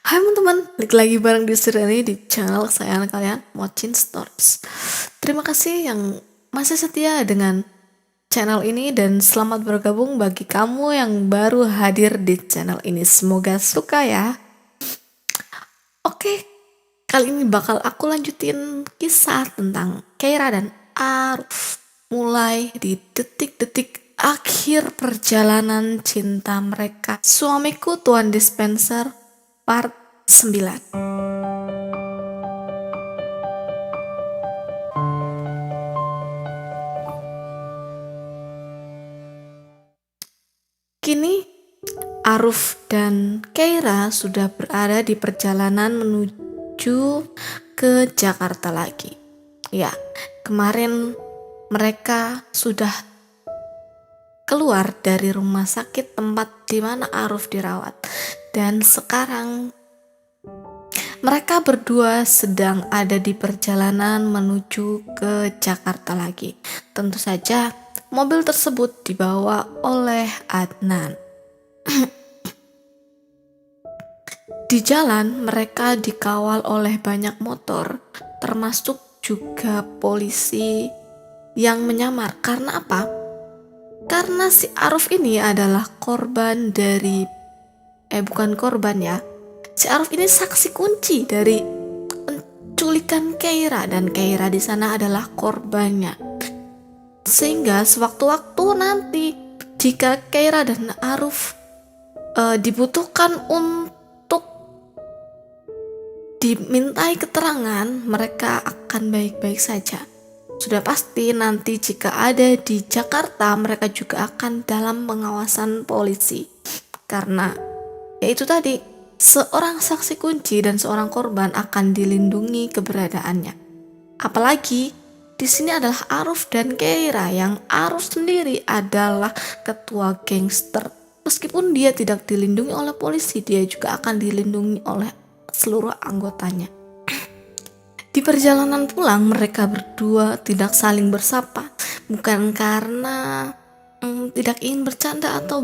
Hai teman-teman, balik lagi bareng di Sireni di channel kesayangan kalian, Mochin Stories. Terima kasih yang masih setia dengan channel ini dan selamat bergabung bagi kamu yang baru hadir di channel ini. Semoga suka ya. Oke, kali ini bakal aku lanjutin kisah tentang Keira dan Aruf. Mulai di detik-detik akhir perjalanan cinta mereka. Suamiku Tuan Dispenser part 9. Kini Aruf dan Keira sudah berada di perjalanan menuju ke Jakarta lagi. Ya, kemarin mereka sudah keluar dari rumah sakit tempat di mana Aruf dirawat. Dan sekarang mereka berdua sedang ada di perjalanan menuju ke Jakarta lagi. Tentu saja mobil tersebut dibawa oleh Adnan. Di jalan mereka dikawal oleh banyak motor, termasuk juga polisi yang menyamar. Karena apa? Karena si Aruf ini adalah korban dari bukan korban ya. Si Aruf ini saksi kunci dari penculikan Keira dan Keira di sana adalah korbannya. Sehingga sewaktu-waktu nanti jika Keira dan Aruf dibutuhkan untuk dimintai keterangan, mereka akan baik-baik saja. Sudah pasti nanti jika ada di Jakarta, mereka juga akan dalam pengawasan polisi. Karena yaitu tadi, seorang saksi kunci dan seorang korban akan dilindungi keberadaannya. Apalagi di sini adalah Aruf dan Keira, yang Aruf sendiri adalah ketua gangster. Meskipun dia tidak dilindungi oleh polisi, dia juga akan dilindungi oleh seluruh anggotanya. Di perjalanan pulang mereka berdua tidak saling bersapa, bukan karena tidak ingin bercanda atau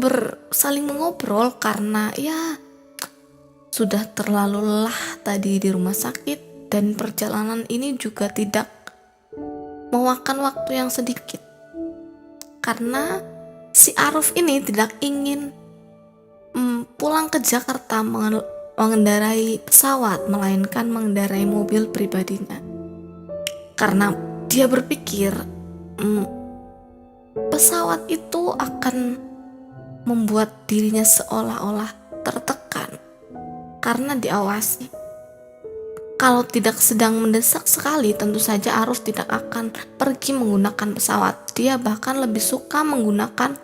saling mengobrol, karena ya sudah terlalu lelah tadi di rumah sakit dan perjalanan ini juga tidak memakan waktu yang sedikit. Karena si Aruf ini tidak ingin pulang ke Jakarta mengendarai pesawat, melainkan mengendarai mobil pribadinya. Karena dia berpikir pesawat itu akan membuat dirinya seolah-olah tertekan karena diawasi. Kalau tidak sedang mendesak sekali, tentu saja Aruf tidak akan pergi menggunakan pesawat. Dia bahkan lebih suka menggunakan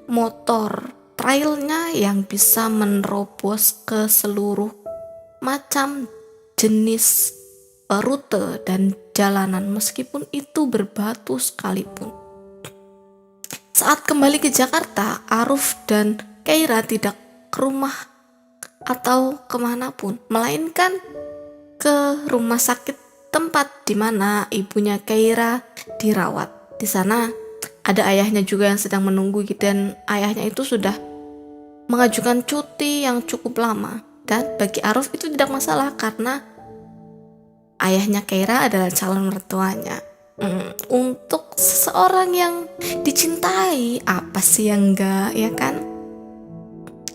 motor trailnya yang bisa menerobos ke seluruh macam jenis rute dan jalanan, meskipun itu berbatu sekalipun. Saat kembali ke Jakarta, Aruf dan Keira tidak ke rumah atau kemanapun, melainkan ke rumah sakit tempat di mana ibunya Keira dirawat. Di sana ada ayahnya juga yang sedang menunggu, dan ayahnya itu sudah mengajukan cuti yang cukup lama. Dan bagi Aruf itu tidak masalah karena ayahnya Keira adalah calon mertuanya. Untuk seseorang yang dicintai, apa sih yang enggak, ya kan?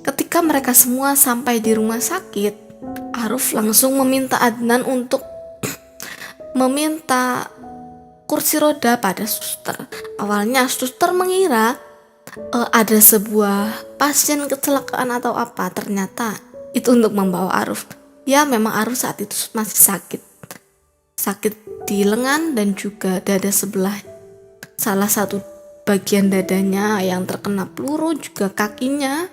Ketika mereka semua sampai di rumah sakit, Aruf langsung meminta Adnan untuk meminta kursi roda pada suster. Awalnya suster mengira ada sebuah pasien kecelakaan atau apa, ternyata itu untuk membawa Aruf. Ya, memang Aruf saat itu masih sakit di lengan dan juga dada sebelah, salah satu bagian dadanya yang terkena peluru, juga kakinya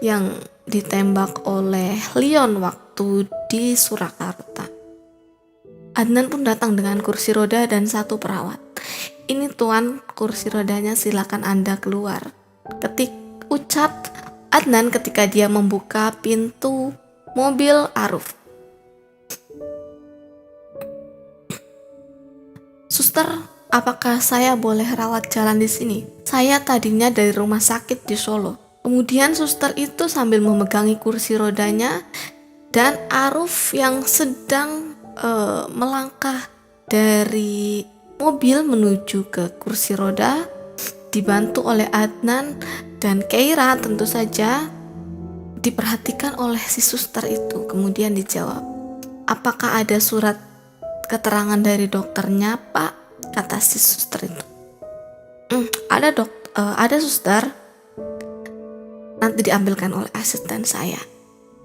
yang ditembak oleh Leon waktu di Surakarta. Adnan pun datang dengan kursi roda dan satu perawat. Ini tuan, kursi rodanya, silakan Anda keluar, ucap Adnan ketika dia membuka pintu mobil Aruf. Suster, apakah saya boleh rawat jalan di sini? Saya tadinya dari rumah sakit di Solo. Kemudian suster itu sambil memegangi kursi rodanya, Dan Aruf yang sedang melangkah dari mobil menuju ke kursi roda, dibantu oleh Adnan dan Keira tentu saja, diperhatikan oleh si suster itu. Kemudian dijawab, apakah ada surat keterangan dari dokternya, Pak? Kata si suster itu. Ada dok, ada suster. Nanti diambilkan oleh asisten saya,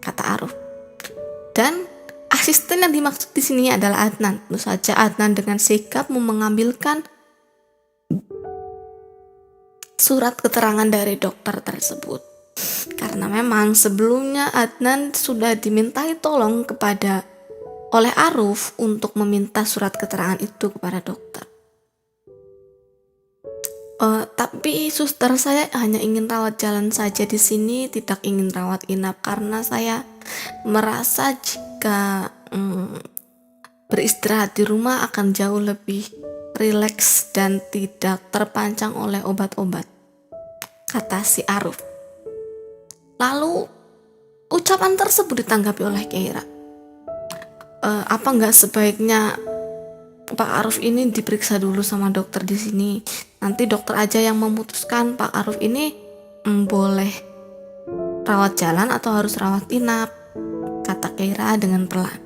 kata Aruf. Dan asisten yang dimaksud di sini adalah Adnan. Tentu saja Adnan dengan sigap mau mengambilkan surat keterangan dari dokter tersebut. Karena memang sebelumnya Adnan sudah dimintai tolong oleh Aruf untuk meminta surat keterangan itu kepada dokter. Tapi suster, saya hanya ingin rawat jalan saja di sini, tidak ingin rawat inap karena saya merasa jika beristirahat di rumah akan jauh lebih rileks dan tidak terpancang oleh obat-obat, kata si Aruf. Lalu ucapan tersebut ditanggapi oleh Keira. Apa nggak sebaiknya Pak Aruf ini diperiksa dulu sama dokter di sini? Nanti dokter aja yang memutuskan Pak Aruf ini boleh rawat jalan atau harus rawat inap, kata Keira dengan pelan.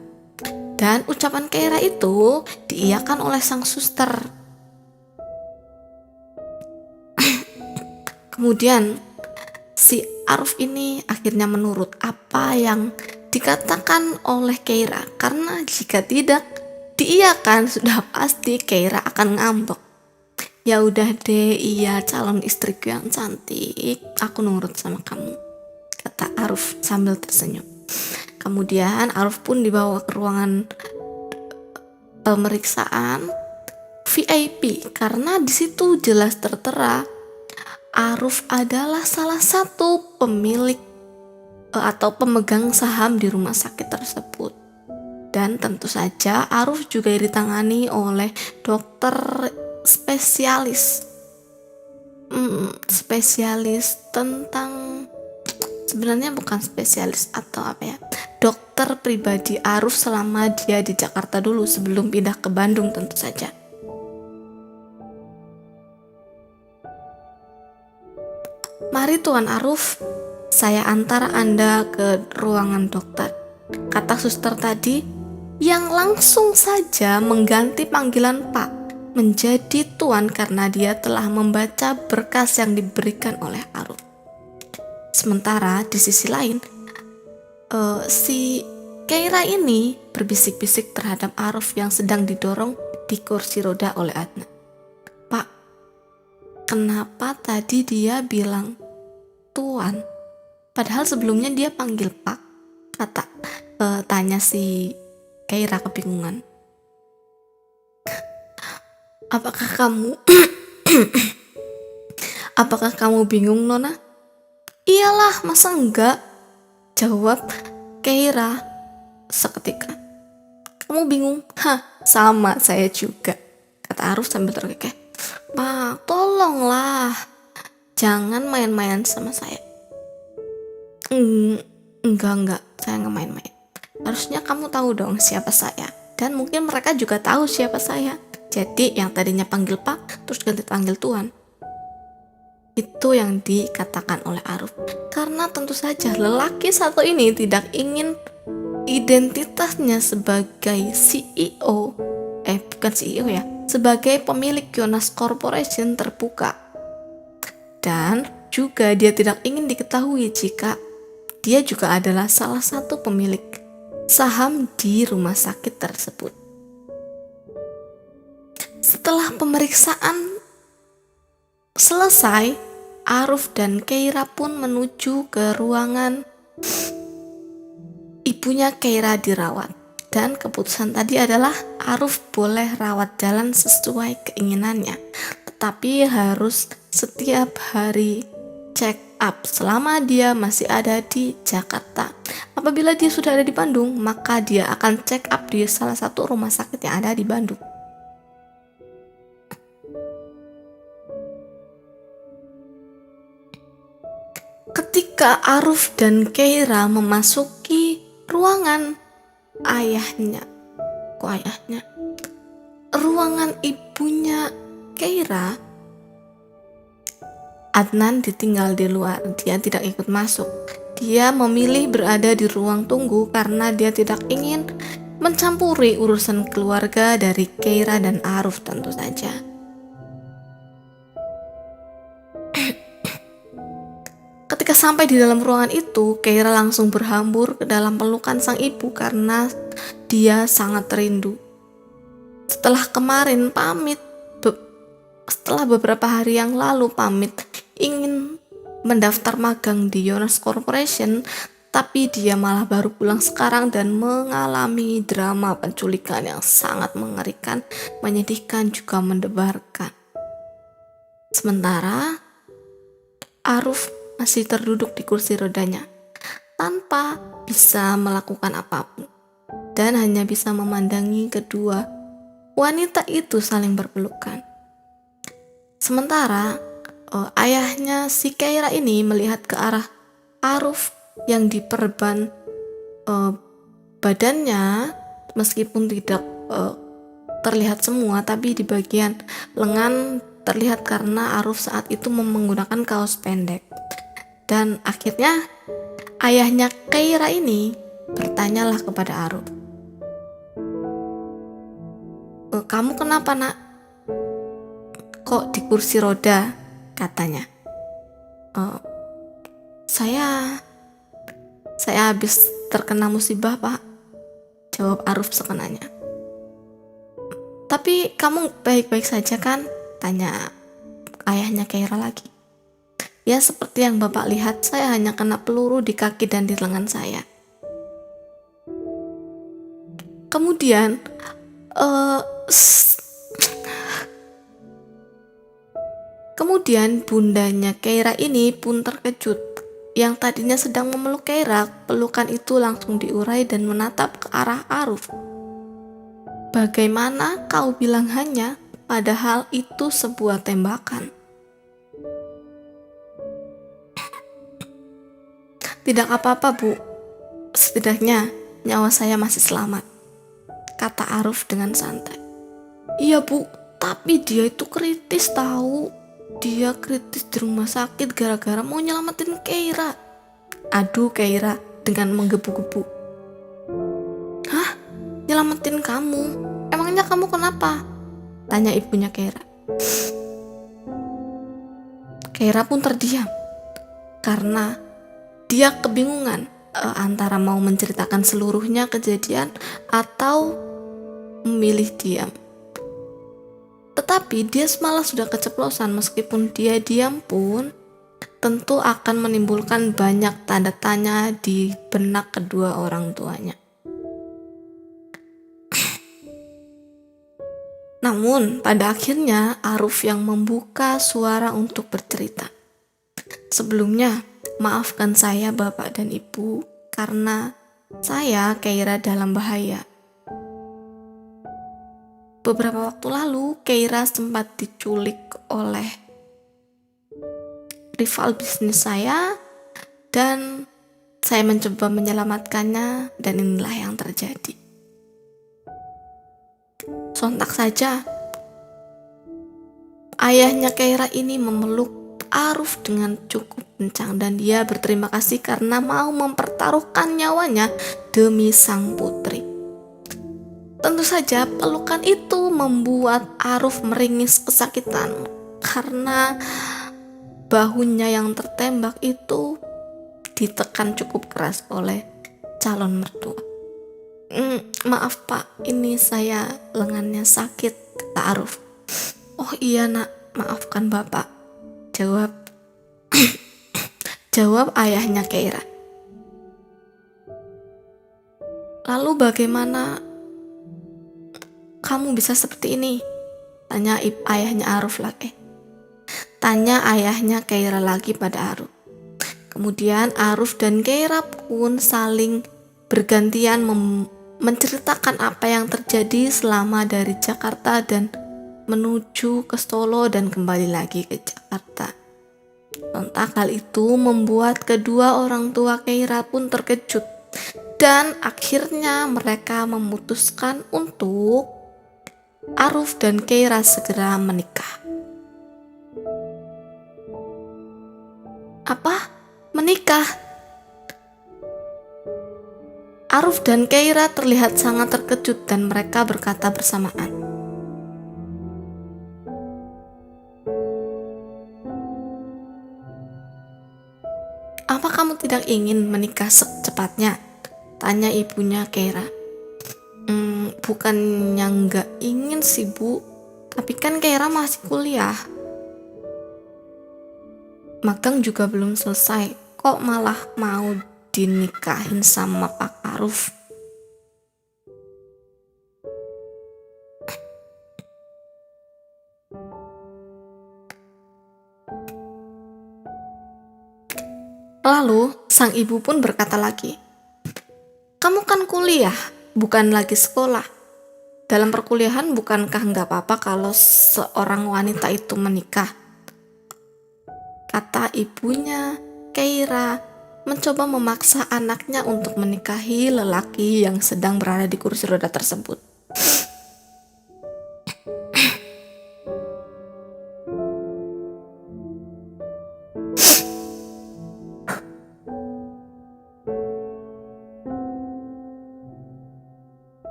Dan ucapan Keira itu diiyakan oleh sang suster. Kemudian si Aruf ini akhirnya menurut apa yang dikatakan oleh Keira, karena jika tidak diiyakan sudah pasti Keira akan ngambek. Ya udah deh, iya calon istriku yang cantik, aku nurut sama kamu, kata Aruf sambil tersenyum. Kemudian Aruf pun dibawa ke ruangan pemeriksaan VIP karena di situ jelas tertera Aruf adalah salah satu pemilik atau pemegang saham di rumah sakit tersebut. Dan tentu saja Aruf juga ditangani oleh dokter spesialis tentang, sebenarnya bukan spesialis atau apa ya, dokter pribadi Aruf selama dia di Jakarta dulu sebelum pindah ke Bandung tentu saja. Mari Tuan Aruf, saya antar Anda ke ruangan dokter, kata suster tadi, yang langsung saja mengganti panggilan Pak menjadi Tuan karena dia telah membaca berkas yang diberikan oleh Aruf. Sementara di sisi lain, si Keira ini berbisik-bisik terhadap Aruf yang sedang didorong di kursi roda oleh Adnan. Pak, kenapa tadi dia bilang Tuan? Padahal sebelumnya dia panggil Pak, tanya si Keira kebingungan. Apakah kamu bingung, Nona? Iyalah, masa enggak? Jawab Keira seketika. Kamu bingung? Hah, sama saya juga, kata Aruf sambil terkekeh. Pak, tolonglah, jangan main-main sama saya. Enggak, saya nggak main-main. Harusnya kamu tahu dong siapa saya, dan mungkin mereka juga tahu siapa saya. Jadi yang tadinya panggil Pak terus ganti panggil Tuan. Itu yang dikatakan oleh Aruf. Karena tentu saja lelaki satu ini tidak ingin identitasnya sebagai CEO, bukan CEO ya, sebagai pemilik Yonas Corporation terbuka. Dan juga dia tidak ingin diketahui jika dia juga adalah salah satu pemilik saham di rumah sakit tersebut. Setelah pemeriksaan selesai, Aruf dan Keira pun menuju ke ruangan ibunya Keira dirawat. Dan keputusan tadi adalah Aruf boleh rawat jalan sesuai keinginannya, tetapi harus setiap hari check up selama dia masih ada di Jakarta. Apabila dia sudah ada di Bandung, maka dia akan check up di salah satu rumah sakit yang ada di Bandung. Ketika Aruf dan Keira memasuki ruangan ayahnya, ruangan ibunya Keira, Adnan ditinggal di luar. Dia tidak ikut masuk. Dia memilih berada di ruang tunggu karena dia tidak ingin mencampuri urusan keluarga dari Keira dan Aruf tentu saja. Ketika sampai di dalam ruangan itu, Keira langsung berhambur ke dalam pelukan sang ibu karena dia sangat rindu. Setelah beberapa hari yang lalu pamit ingin mendaftar magang di Yonas Corporation, tapi dia malah baru pulang sekarang dan mengalami drama penculikan yang sangat mengerikan, menyedihkan, juga mendebarkan. Sementara Aruf masih terduduk di kursi rodanya tanpa bisa melakukan apapun dan hanya bisa memandangi kedua wanita itu saling berpelukan. Sementara ayahnya si Keira ini melihat ke arah Aruf yang diperban badannya, meskipun tidak terlihat semua, tapi di bagian lengan terlihat karena Aruf saat itu menggunakan kaos pendek. Dan akhirnya ayahnya Keira ini bertanyalah kepada Aruf, "Kamu kenapa, nak? Kok di kursi roda?" katanya. Saya habis terkena musibah, Pak," jawab Aruf sekenanya. "Tapi kamu baik-baik saja kan?" tanya ayahnya Keira lagi. "Ya, seperti yang Bapak lihat, saya hanya kena peluru di kaki dan di lengan saya." Kemudian bundanya Keira ini pun terkejut. Yang tadinya sedang memeluk Keira, pelukan itu langsung diurai dan menatap ke arah Aruf. "Bagaimana kau bilang hanya, padahal itu sebuah tembakan?" "Tidak apa-apa, Bu. Setidaknya nyawa saya masih selamat," kata Aruf dengan santai. "Iya, Bu, tapi dia itu kritis tahu. Dia kritis di rumah sakit gara-gara mau nyelamatin Keira." Aduh Keira dengan menggebu-gebu. "Hah? Nyelamatin kamu? Emangnya kamu kenapa?" tanya ibunya Keira. Keira pun terdiam karena dia kebingungan antara mau menceritakan seluruhnya kejadian atau memilih diam. Tetapi dia malah sudah keceplosan. Meskipun dia diam pun tentu akan menimbulkan banyak tanda tanya di benak kedua orang tuanya. Namun pada akhirnya Aruf yang membuka suara untuk bercerita. "Sebelumnya, maafkan saya Bapak dan Ibu karena saya Keira dalam bahaya. Beberapa waktu lalu Keira sempat diculik oleh rival bisnis saya dan saya mencoba menyelamatkannya dan inilah yang terjadi." Sontak saja ayahnya Keira ini memeluk Aruf dengan cukup kencang dan dia berterima kasih karena mau mempertaruhkan nyawanya demi sang putri. Tentu saja pelukan itu membuat Aruf meringis kesakitan karena bahunya yang tertembak itu ditekan cukup keras oleh calon mertua. "Maaf Pak, ini saya lengannya sakit," kata Aruf. "Oh iya nak, maafkan Bapak," jawab ayahnya Keira. "Lalu bagaimana kamu bisa seperti ini?" tanya ayahnya Keira lagi pada Aruf. Kemudian Aruf dan Keira pun saling bergantian menceritakan apa yang terjadi selama dari Jakarta dan menuju ke Solo dan kembali lagi ke Jakarta. Sontak hal itu membuat kedua orang tua Keira pun terkejut Dan akhirnya mereka memutuskan untuk Aruf dan Keira segera menikah. Apa? Menikah? Aruf dan Keira terlihat sangat terkejut dan mereka berkata bersamaan, "Apa kamu tidak ingin menikah secepatnya?" tanya ibunya Keira. Bukannya nggak ingin sih Bu, tapi kan Keira masih kuliah. Magang juga belum selesai, kok malah mau dinikahin sama Pak Aruf? Lalu sang ibu pun berkata lagi, "Kamu kan kuliah, bukan lagi sekolah. Dalam perkuliahan bukankah nggak apa-apa kalau seorang wanita itu menikah?" Kata ibunya Keira mencoba memaksa anaknya untuk menikahi lelaki yang sedang berada di kursi roda tersebut.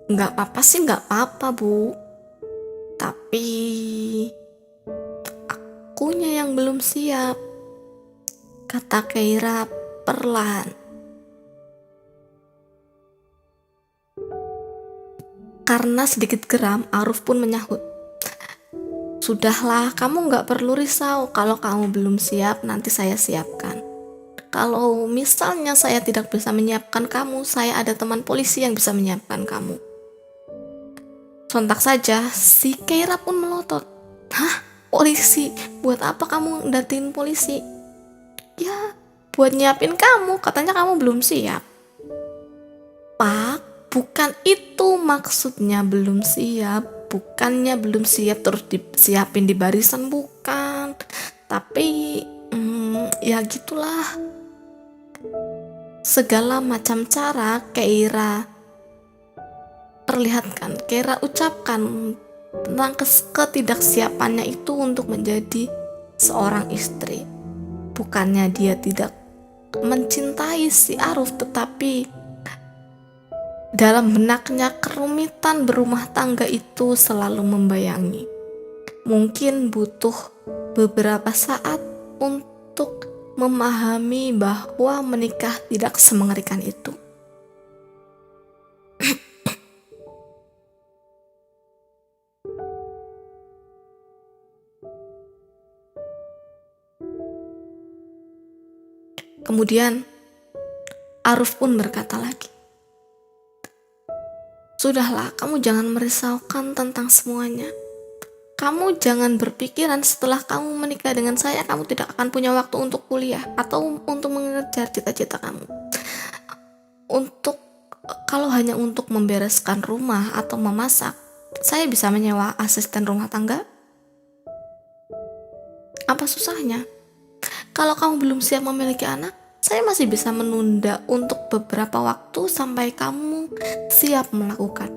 Nggak apa-apa sih, nggak apa-apa Bu. Tapi akunya yang belum siap, kata Keira perlahan. Karena sedikit geram, Aruf pun menyahut, "Sudahlah, kamu nggak perlu risau. Kalau kamu belum siap, nanti saya siapkan. Kalau misalnya saya tidak bisa menyiapkan kamu, saya ada teman polisi yang bisa menyiapkan kamu." Sontak saja, si Keira pun melotot. "Hah? Polisi? Buat apa kamu datin polisi?" "Ya, buat nyiapin kamu. Katanya kamu belum siap." "Pak, bukan itu maksudnya belum siap. Bukannya belum siap terus disiapin di barisan, bukan. Tapi, ya gitulah." Segala macam cara Keira ucapkan tentang ketidaksiapannya itu untuk menjadi seorang istri. Bukannya dia tidak mencintai si Aruf, tetapi dalam benaknya kerumitan berumah tangga itu selalu membayangi. Mungkin butuh beberapa saat untuk memahami bahwa menikah tidak semengerikan itu. Kemudian Aruf pun berkata lagi, "Sudahlah, kamu jangan merisaukan tentang semuanya. Kamu jangan berpikiran setelah kamu menikah dengan saya, kamu tidak akan punya waktu untuk kuliah atau untuk mengejar cita-cita kamu. Kalau hanya untuk membereskan rumah atau memasak, saya bisa menyewa asisten rumah tangga. Apa susahnya? Kalau kamu belum siap memiliki anak, saya masih bisa menunda untuk beberapa waktu sampai kamu siap melakukan.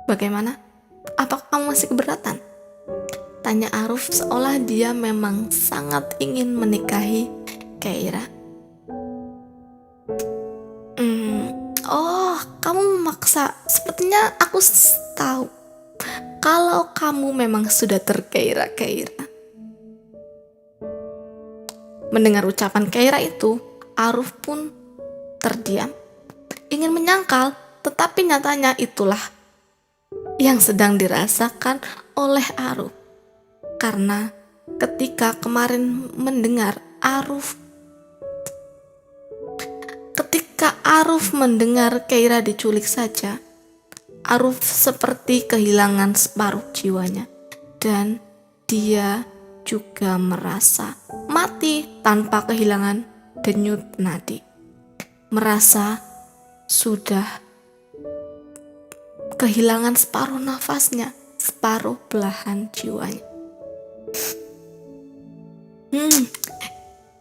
Bagaimana? Apakah kamu masih keberatan?" tanya Aruf seolah dia memang sangat ingin menikahi Keira. "Oh, kamu memaksa. Sepertinya aku tahu kalau kamu memang sudah terkeira-keira." Mendengar ucapan Keira itu, Aruf pun terdiam, ingin menyangkal, tetapi nyatanya itulah yang sedang dirasakan oleh Aruf. Karena ketika kemarin mendengar Keira diculik saja, Aruf seperti kehilangan separuh jiwanya, dan dia juga merasa mati tanpa kehilangan denyut nadi. Merasa sudah kehilangan separuh nafasnya, separuh belahan jiwanya.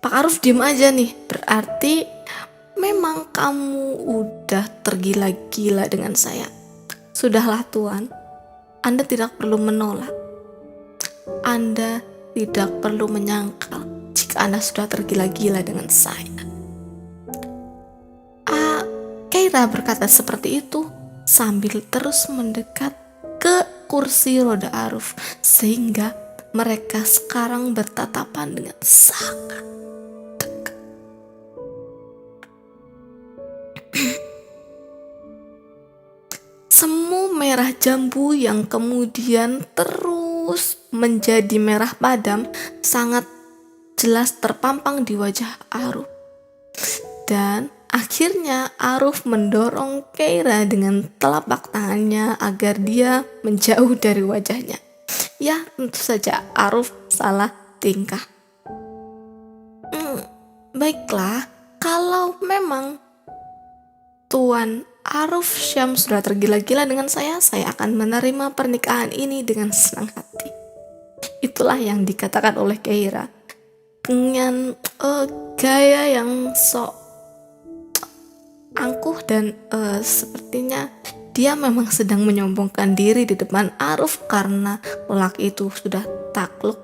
Pak Aruf diem aja nih. Berarti memang kamu udah tergila-gila dengan saya. Sudahlah Tuan, Anda tidak perlu menolak. Anda tidak perlu menyangkal jika Anda sudah tergila-gila dengan saya. Keira berkata seperti itu sambil terus mendekat ke kursi roda Aruf, sehingga mereka sekarang bertatapan dengan sangat dekat. Semu merah jambu yang kemudian terus menjadi merah padam sangat jelas terpampang di wajah Aruf. Dan akhirnya Aruf mendorong Keira dengan telapak tangannya agar dia menjauh dari wajahnya. Ya, tentu saja Aruf salah tingkah. Baiklah, kalau memang Tuan Aruf Syam sudah tergila-gila dengan saya akan menerima pernikahan ini dengan senang hati. Itulah yang dikatakan oleh Keira dengan gaya yang sok angkuh dan sepertinya dia memang sedang menyombongkan diri di depan Aruf karena lelaki itu sudah takluk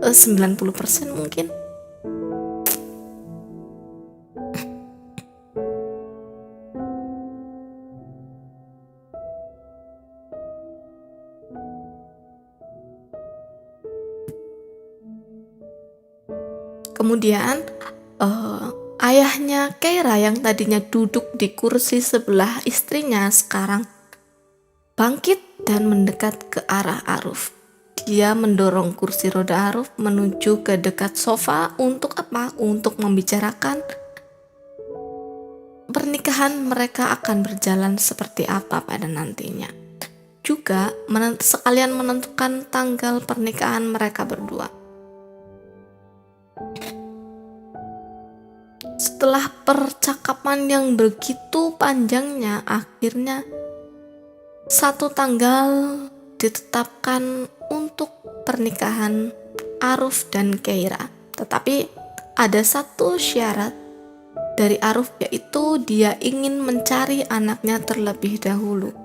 90% mungkin. Kemudian ayahnya Keira yang tadinya duduk di kursi sebelah istrinya sekarang bangkit dan mendekat ke arah Aruf. Dia mendorong kursi roda Aruf menuju ke dekat sofa. Untuk apa? Untuk membicarakan pernikahan mereka akan berjalan seperti apa pada nantinya. Juga sekalian menentukan tanggal pernikahan mereka berdua. Setelah percakapan yang begitu panjangnya, akhirnya satu tanggal ditetapkan untuk pernikahan Aruf dan Keira. Tetapi ada satu syarat dari Aruf, yaitu dia ingin mencari anaknya terlebih dahulu.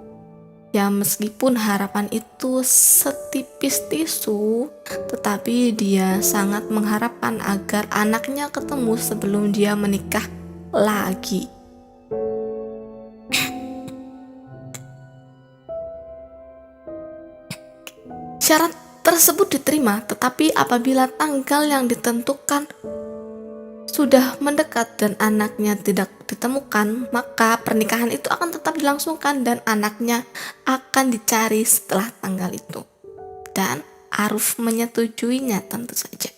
Ya, meskipun harapan itu setipis tisu, tetapi dia sangat mengharapkan agar anaknya ketemu sebelum dia menikah lagi. Syarat tersebut diterima, tetapi apabila tanggal yang ditentukan sudah mendekat dan anaknya tidak ditemukan, maka pernikahan itu akan tetap dilangsungkan dan anaknya akan dicari setelah tanggal itu. Dan Aruf menyetujuinya tentu saja.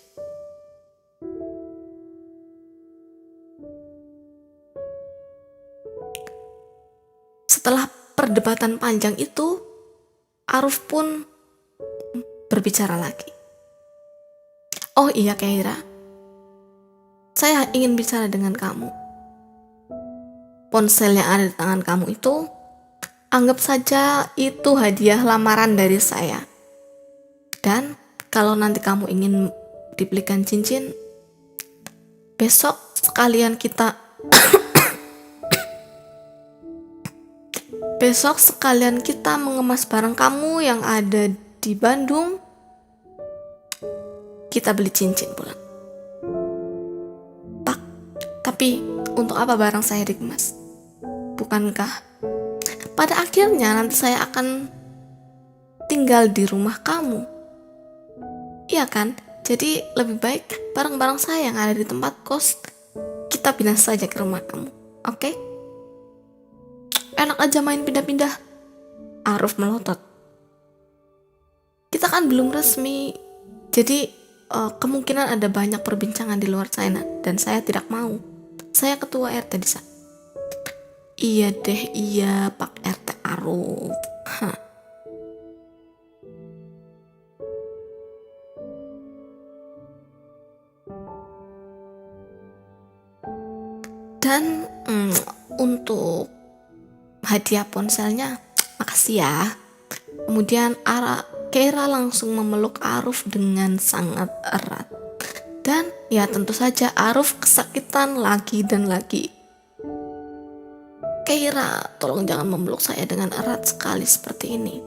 Setelah perdebatan panjang itu, Aruf pun berbicara lagi. Oh iya Keira, saya ingin bicara dengan kamu. Ponsel yang ada di tangan kamu itu, anggap saja itu hadiah lamaran dari saya. Dan kalau nanti kamu ingin dibelikan cincin, besok sekalian kita mengemas barang kamu yang ada di Bandung. Kita beli cincin pulang. Pak, tapi untuk apa barang saya dikemas? Bukankah pada akhirnya nanti saya akan tinggal di rumah kamu? Iya kan? Jadi lebih baik barang-barang saya yang ada di tempat kos kita pindah saja ke rumah kamu. Oke? Enak aja main pindah-pindah. Aruf melotot. Kita kan belum resmi, jadi kemungkinan ada banyak perbincangan di luar sana dan saya tidak mau. Saya ketua RT di sana. Iya deh, iya Pak RT Aruf. Dan untuk hadiah ponselnya, makasih ya. Kemudian Keira langsung memeluk Aruf dengan sangat erat. Dan ya tentu saja Aruf kesakitan lagi dan lagi. Keira, tolong jangan memeluk saya dengan erat sekali seperti ini,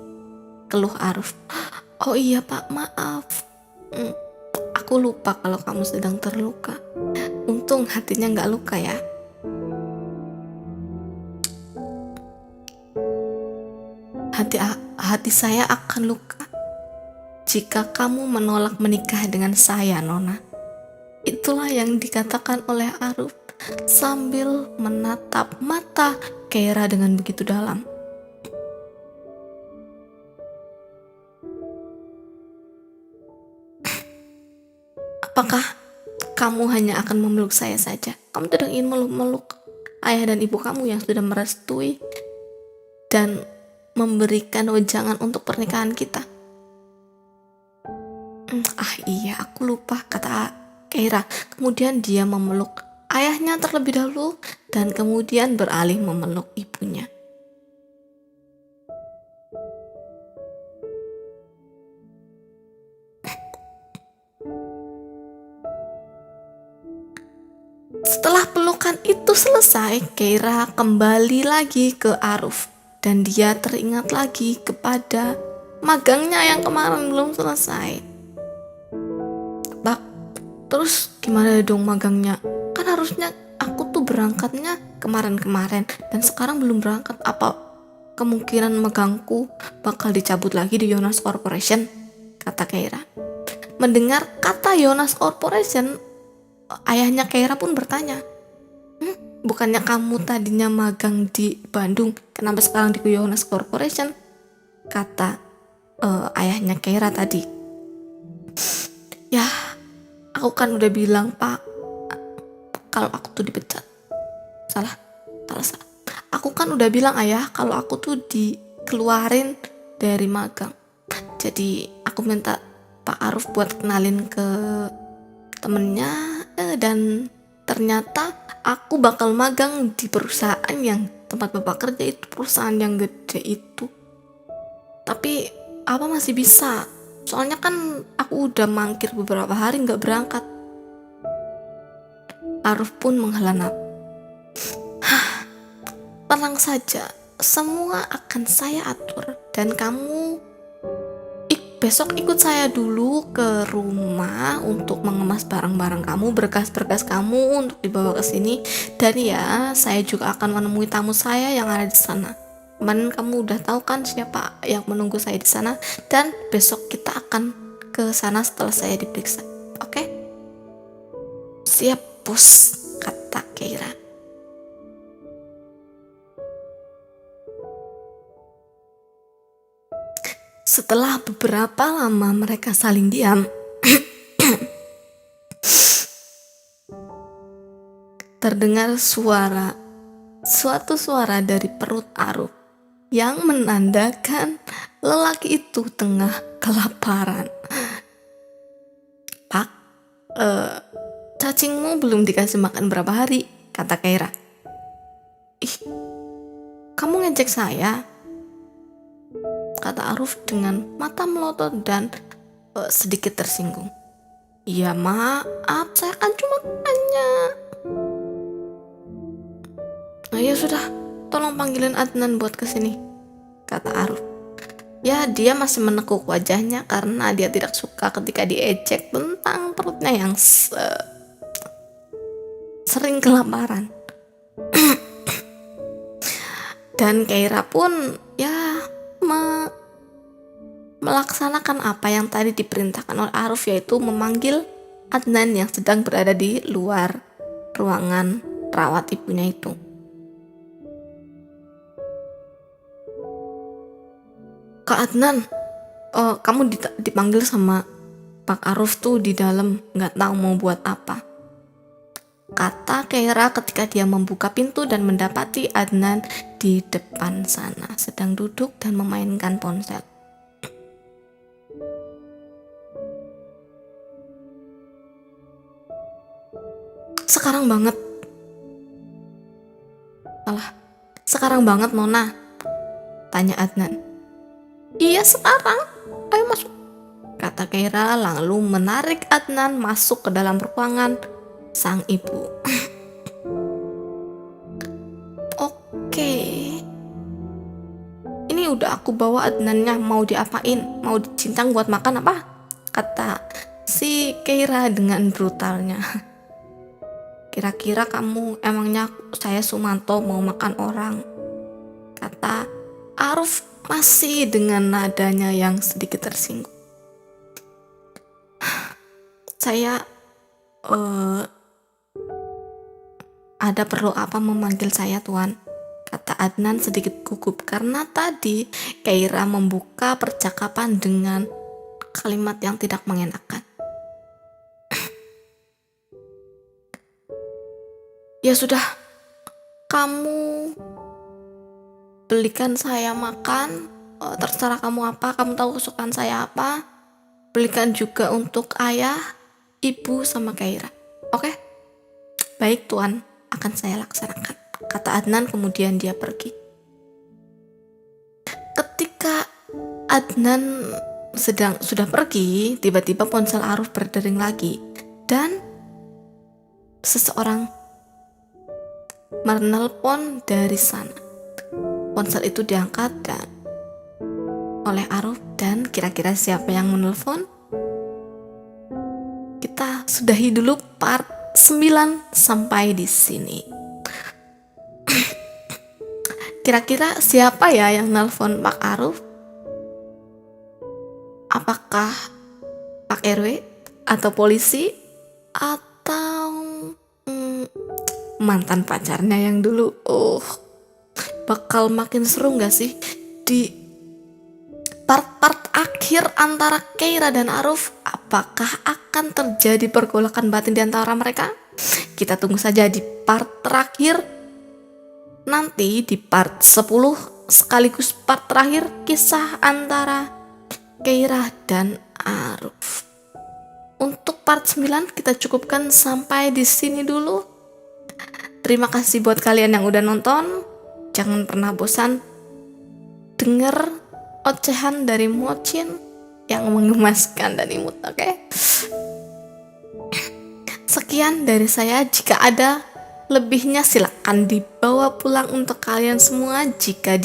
keluh Aruf. Oh iya pak, maaf. Aku lupa kalau kamu sedang terluka. Untung hatinya gak luka ya. Hati saya akan luka jika kamu menolak menikah dengan saya, Nona. Itulah yang dikatakan oleh Aruf sambil menatap mata Keira dengan begitu dalam. Apakah kamu hanya akan memeluk saya saja? Kamu tidak ingin meluk ayah dan ibu kamu yang sudah merestui dan memberikan wejangan untuk pernikahan kita? Iya, aku lupa, kata Keira. Kemudian dia memeluk ayahnya terlebih dahulu dan kemudian beralih memeluk ibunya. Setelah pelukan itu selesai, Keira kembali lagi ke Aruf dan dia teringat lagi kepada magangnya yang kemarin belum selesai. Bak, terus gimana dong magangnya? Kan harusnya aku tuh berangkatnya kemarin-kemarin dan sekarang belum berangkat. Apa kemungkinan magangku bakal dicabut lagi di Yonas Corporation? Kata Keira. Mendengar kata Yonas Corporation, ayahnya Keira pun bertanya, bukannya kamu tadinya magang di Bandung, kenapa sekarang di Yonas Corporation? Kata ayahnya Keira tadi. Ya, aku kan udah bilang pak, kalau aku tuh dipecat. Salah. Aku kan udah bilang ayah kalau aku tuh dikeluarin dari magang. Jadi aku minta Pak Aruf buat kenalin ke temennya, dan ternyata aku bakal magang di perusahaan yang tempat bapak kerja itu, perusahaan yang gede itu. Tapi apa masih bisa, soalnya kan aku udah mangkir beberapa hari gak berangkat. Aruf pun menghela nafas. Tenang saja, semua akan saya atur dan kamu besok ikut saya dulu ke rumah untuk mengemas barang-barang kamu, berkas-berkas kamu untuk dibawa ke sini. Dan ya, saya juga akan menemui tamu saya yang ada di sana. Kemarin kamu udah tahu kan siapa yang menunggu saya di sana, dan besok kita akan ke sana setelah saya diperiksa. Oke? Siap, bos, kata Keira. Setelah beberapa lama mereka saling diam, terdengar suatu suara dari perut Aruf yang menandakan lelaki itu tengah kelaparan. Pak, cacingmu belum dikasih makan berapa hari, kata Keira. Ih, kamu ngejek saya, kata Aruf dengan mata melotot dan sedikit tersinggung. Ya maaf, saya kan cuma tanya. Nah ya sudah, tolong panggilin Adnan buat kesini, kata Aruf. Ya, dia masih menekuk wajahnya karena dia tidak suka ketika diejek tentang perutnya yang sering kelaparan. Dan Keira pun ya melaksanakan apa yang tadi diperintahkan oleh Aruf, yaitu memanggil Adnan yang sedang berada di luar ruangan rawat ibunya itu. Kak Adnan, kamu dipanggil sama Pak Aruf tuh di dalam, nggak tahu mau buat apa, kata Keira ketika dia membuka pintu dan mendapati Adnan di depan sana sedang duduk dan memainkan ponsel. Sekarang banget Nona, tanya Adnan. Iya sekarang, ayo masuk, kata kata Keira lalu menarik Adnan masuk ke dalam ruangan sang ibu. Oke, ini udah aku bawa Adnannya, mau diapain? Mau dicincang buat makan apa? Kata si Keira dengan brutalnya. Kira-kira kamu emangnya saya Sumanto mau makan orang? Kata Aruf masih dengan nadanya yang sedikit tersinggung. Saya ada perlu apa memanggil saya Tuan? Kata Adnan sedikit gugup karena tadi Keira membuka percakapan dengan kalimat yang tidak mengenakan. Ya sudah, kamu belikan saya makan, terserah kamu apa, kamu tahu kesukaan saya apa. Belikan juga untuk ayah, ibu, sama Keira. Oke? Baik Tuan, akan saya laksanakan, kata Adnan, kemudian dia pergi. Ketika Adnan sudah pergi, tiba-tiba ponsel Aruf berdering lagi dan seseorang menelpon dari sana. Ponsel itu diangkat dan oleh Aruf, dan kira-kira siapa yang menelpon? Kita sudahi dulu part 9 sampai di sini. Kira-kira siapa ya yang nelpon Pak Aruf? Apakah Pak RW atau polisi atau mantan pacarnya yang dulu? Bakal makin seru gak sih di part-part akhir antara Keira dan Aruf? Apakah akan terjadi pergolakan batin di antara mereka? Kita tunggu saja di part terakhir. Nanti di part 10 sekaligus part terakhir kisah antara Keira dan Aruf. Untuk part 9 kita cukupkan sampai di sini dulu. Terima kasih buat kalian yang udah nonton. Jangan pernah bosan denger ocehan dari Mocin yang mengemaskan dan imut, oke? Sekian dari saya. Jika ada lebihnya silakan dibawa pulang untuk kalian semua. Jika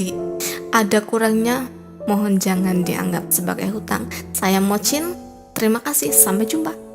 ada kurangnya, mohon jangan dianggap sebagai hutang. Saya Mocin, terima kasih, sampai jumpa.